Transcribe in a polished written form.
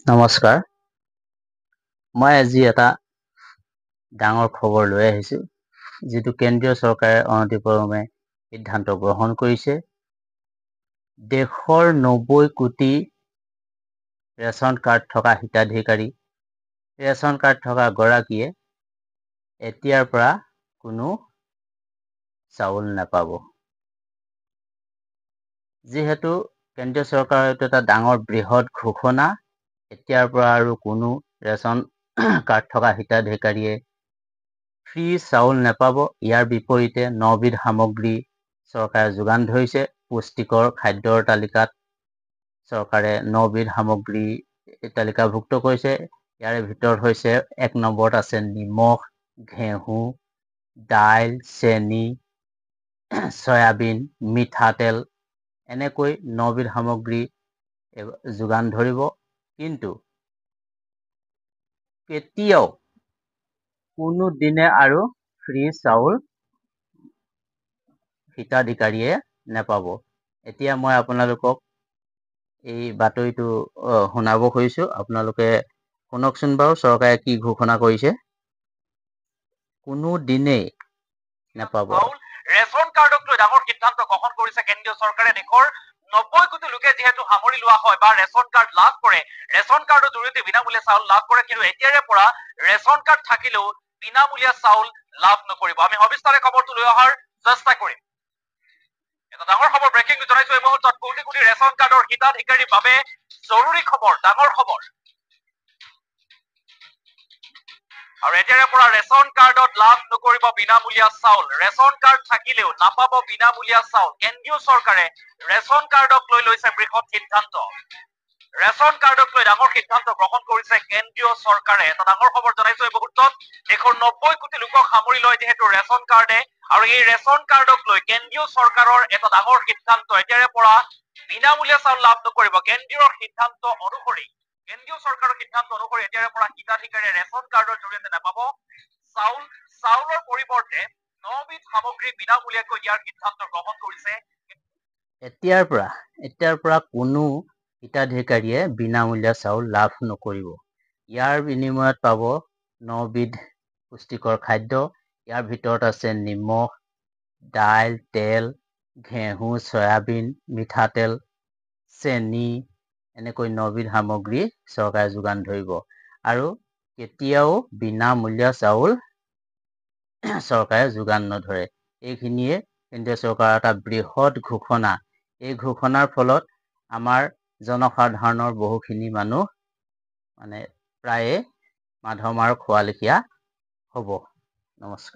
নমস্কাৰ। মই আজি এটা ডাঙৰ খবৰ লৈ আহিছোঁ, যিটো কেন্দ্ৰীয় চৰকাৰে অনতিপলমে সিদ্ধান্ত গ্ৰহণ কৰিছে। দেশৰ 90 কোটি ৰেচন কাৰ্ড থকা হিতাধিকাৰী, ৰেচন কাৰ্ড থকা গৰাকীয়ে এতিয়াৰ পৰা কোনো চাউল নাপাব। যিহেতু কেন্দ্ৰীয় চৰকাৰৰ এইটো এটা ডাঙৰ বৃহৎ ঘোষণা, এতিয়াৰ পৰা আৰু কোনো ৰেচন কাৰ্ড থকা হিতাধিকাৰীয়ে ফ্ৰী চাউল নাপাব। ইয়াৰ বিপৰীতে 9বিধ সামগ্ৰী চৰকাৰে যোগান ধৰিছে। পুষ্টিকৰ খাদ্যৰ তালিকাত চৰকাৰে 9বিধ সামগ্ৰী তালিকাভুক্ত কৰিছে। ইয়াৰে ভিতৰত হৈছে 1 নম্বৰত আছে নিমখ, ঘেঁহু, দাইল, চেনি, চয়াবিন, মিঠাতেল, এনেকৈ 9বিধ সামগ্ৰী যোগান ধৰিব। কিন্তু কেতিয়াও কোনো দিনে আৰু ফ্ৰী চাউল হিতাধিকাৰীয়ে নেপাব। এতিয়া মই আপোনালোকক এই বাতৰিটো শুনাব খুজিছোঁ। আপোনালোকে শুনকচোন বাৰু, চৰকাৰে কি ঘোষণা কৰিছে। কোনো দিনেই নেপাব। ৰেচন কাৰ্ডক লৈ ডাঙৰ সিদ্ধান্ত গ্ৰহণ কৰিছে কেন্দ্ৰীয় চৰকাৰে। দেশৰ 90 কোটি লোকে যিহেতু সামৰি লোৱা হয় বা ৰেচন কাৰ্ড লাভ কৰে, ৰেচন কাৰ্ডৰ জৰিয়তে বিনামূলীয়া চাউল লাভ কৰে, কিন্তু এতিয়াৰে পৰা ৰেচন কাৰ্ড থাকিলেও বিনামূলীয়া চাউল লাভ নকৰিব। আমি সবিস্তাৰে খবৰটো লৈ অহাৰ চেষ্টা কৰিম। এটা ডাঙৰ খবৰ ব্ৰেকিং নিউজ জনাইছো এই মুহূৰ্তত। কোটি কোটি ৰেচন কাৰ্ডৰ হিতাধিকাৰীৰ বাবে জৰুৰী খবৰ, ডাঙৰ খবৰ। আৰু এতিয়াৰে পৰা ৰেচন কাৰ্ডত লাভ নকৰিব বিনামূলীয়া চাউল। ৰেচন কাৰ্ড থাকিলেও নাপাব বিনামূলীয়া চাউল। কেন্দ্ৰীয় চৰকাৰে ৰেচন কাৰ্ডক লৈ লৈছে বৃহৎ সিদ্ধান্ত। ৰেচন কাৰ্ডক লৈ ডাঙৰ সিদ্ধান্ত গ্ৰহণ কৰিছে কেন্দ্ৰীয় চৰকাৰে। এটা ডাঙৰ খবৰ জনাইছো এই মুহূৰ্তত। দেশৰ 90 কোটি লোকক সামৰি লয় যিহেতু ৰেচন কাৰ্ডে, আৰু এই ৰেচন কাৰ্ডক লৈ কেন্দ্ৰীয় চৰকাৰৰ এটা ডাঙৰ সিদ্ধান্ত। এতিয়াৰে পৰা বিনামূলীয়া চাউল লাভ নকৰিব। কেন্দ্ৰীয় সিদ্ধান্ত অনুসৰি, কেন্দ্ৰীয় চৰকাৰৰ সিদ্ধান্ত অনুসৰি এতিয়াৰে পৰা হিতাধিকাৰীয়ে ৰেচন কাৰ্ডৰ জৰিয়তে নাপাব চাউল। চাউলৰ পৰিৱৰ্তে 9বিধ সামগ্ৰী বিনামূলীয়াকৈ দিয়াৰ সিদ্ধান্ত গ্ৰহণ কৰিছে। এতিয়াৰ পৰা কোনো হিতাধিকাৰীয়ে বিনামূলীয়া চাউল লাভ নকৰিব। ইয়াৰ বিনিময়ত পাব 9বিধ পুষ্টিকৰ খাদ্য। ইয়াৰ ভিতৰত আছে নিমখ, দাইল, তেল, ঘেঁহু, চয়াবিন, মিঠাতেল, চেনি, এনেকৈ 9বিধ সামগ্ৰী চৰকাৰে যোগান ধৰিব। আৰু কেতিয়াও বিনামূলীয়া চাউল চৰকাৰে যোগান নধৰে। এইখিনিয়ে কেন্দ্ৰীয় চৰকাৰৰ এটা বৃহৎ ঘোষণা। এই ঘোষণাৰ ফলত আমাৰ জনসাধাৰণৰ বহুখিনি মানুহ প্ৰায়ে মাধমাৰ খোৱা লেখীয়া হ'ব। নমস্কাৰ।